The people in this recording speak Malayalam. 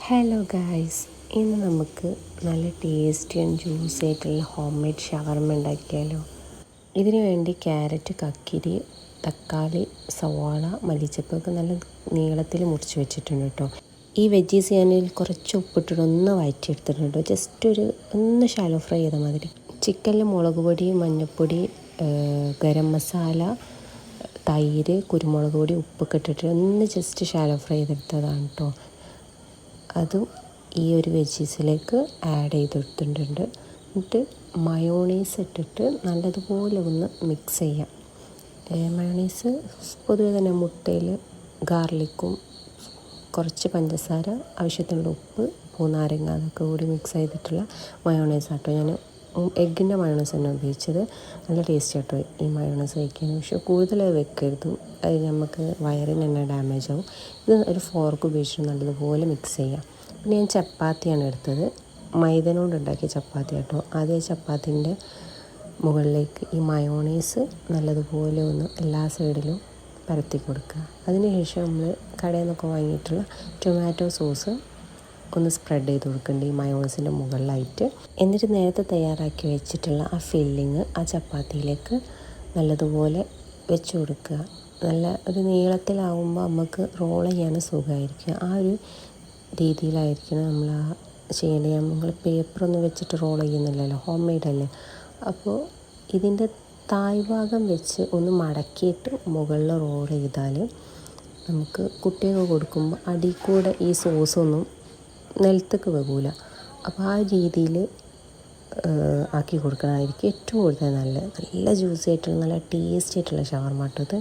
ഹലോ ഗായ്സ്, ഇന്ന് നമുക്ക് നല്ല ടേസ്റ്റി ആൻഡ് ജ്യൂസി ആയിട്ടുള്ള ഹോം മെയ്ഡ് ഷവർമ ഉണ്ടാക്കിയാലോ. ഇതിനു വേണ്ടി ക്യാരറ്റ്, കക്കിരി, തക്കാളി, സവാള, മല്ലിച്ചപ്പൊക്കെ നല്ല നീളത്തിൽ മുറിച്ച് വെച്ചിട്ടുണ്ട് കേട്ടോ. ഈ വെജീസ് ഞാനിൽ കുറച്ച് ഉപ്പിട്ടിട്ട് ഒന്ന് വഴറ്റിയെടുത്തിട്ടുണ്ട്. ജസ്റ്റ് ഒന്ന് ഷാലോ ഫ്രൈ ചെയ്ത മാതിരി. ചിക്കനിൽ മുളക് പൊടി, മഞ്ഞൾപ്പൊടി, ഗരം മസാല, തൈര്, കുരുമുളക് പൊടി, ഉപ്പൊക്കെ ഇട്ടിട്ട് ഒന്ന് ജസ്റ്റ് ഷാലോ ഫ്രൈ ചെയ്തെടുത്തതാണ് കേട്ടോ. അതും ഈ ഒരു വെജീസിലേക്ക് ആഡ് ചെയ്തെടുത്തിട്ടുണ്ട്. എന്നിട്ട് മയോണൈസ് ഇട്ടിട്ട് നല്ലതുപോലെ ഒന്ന് മിക്സ് ചെയ്യാം. മയോണൈസ് പൊതുവെ തന്നെ മുട്ടയിൽ ഗാർലിക്കും കുറച്ച് പഞ്ചസാര, ആവശ്യത്തിനുള്ള ഉപ്പ്, പൂനാരങ്ങ അതൊക്കെ കൂടി മിക്സ് ചെയ്തിട്ടുള്ള മയോണൈസ് ആട്ടോ. ഞാൻ എഗ്ഗിൻ്റെ മയോണൈസ് തന്നെ ഉപയോഗിച്ചത്. നല്ല ടേസ്റ്റ് ആട്ടോ ഈ മയോണൈസ് കഴിക്കാൻ. പക്ഷേ കൂടുതൽ വെക്കരുത്, അത് നമുക്ക് വയറിന് തന്നെ ഡാമേജ് ആവും. ഇത് ഒരു ഫോർക്ക് ഉപയോഗിച്ചിട്ട് നല്ലതുപോലെ മിക്സ് ചെയ്യാം. പിന്നെ ഞാൻ ചപ്പാത്തിയാണ് എടുത്തത്, മൈദനോട് ഉണ്ടാക്കിയ ചപ്പാത്തി ആട്ടോ. ആദ്യം ചപ്പാത്തിൻ്റെ മുകളിലേക്ക് ഈ മയോണൈസ് നല്ലതുപോലെ ഒന്ന് എല്ലാ സൈഡിലും പരത്തി കൊടുക്കുക. അതിനുശേഷം നമ്മൾ കടയിൽ നിന്നൊക്കെ വാങ്ങിയിട്ടുള്ള ടൊമാറ്റോ സോസ് ഒന്ന് സ്പ്രെഡ് ചെയ്ത് കൊടുക്കുന്നുണ്ട് ഈ മയോണൈസിൻ്റെ മുകളിലായിട്ട്. എന്നിട്ട് നേരത്തെ തയ്യാറാക്കി വെച്ചിട്ടുള്ള ആ ഫില്ലിങ് ആ ചപ്പാത്തിയിലേക്ക് നല്ലതുപോലെ വെച്ച് കൊടുക്കുക. നല്ല ഒരു നീളത്തിലാവുമ്പോൾ നമുക്ക് റോൾ ചെയ്യാൻ സുഖമായിരിക്കും. ആ ഒരു രീതിയിലായിരിക്കണം നമ്മൾ ചെയ്യേണ്ടത്. നമ്മൾ പേപ്പറൊന്നും വെച്ചിട്ട് റോൾ ചെയ്യുന്നില്ലല്ലോ, ഹോം മെയ്ഡല്ലേ. അപ്പോൾ ഇതിൻ്റെ താഴ്ഭാഗം വെച്ച് ഒന്ന് മടക്കിയിട്ട് മുകളിൽ റോൾ ചെയ്താൽ നമുക്ക് കുട്ടികൾക്ക് കൊടുക്കുമ്പോൾ അടിയിൽ കൂടെ ഈ സോസൊന്നും നിലത്തേക്ക് വെക്കൂല. അപ്പോൾ ആ രീതിയിൽ ആക്കി കൊടുക്കണമായിരിക്കും ഏറ്റവും കൂടുതൽ നല്ലത്. നല്ല ജ്യൂസി ആയിട്ടുള്ള നല്ല ടേസ്റ്റി ആയിട്ടുള്ള ഷവർമ കേട്ടോ ഇത്.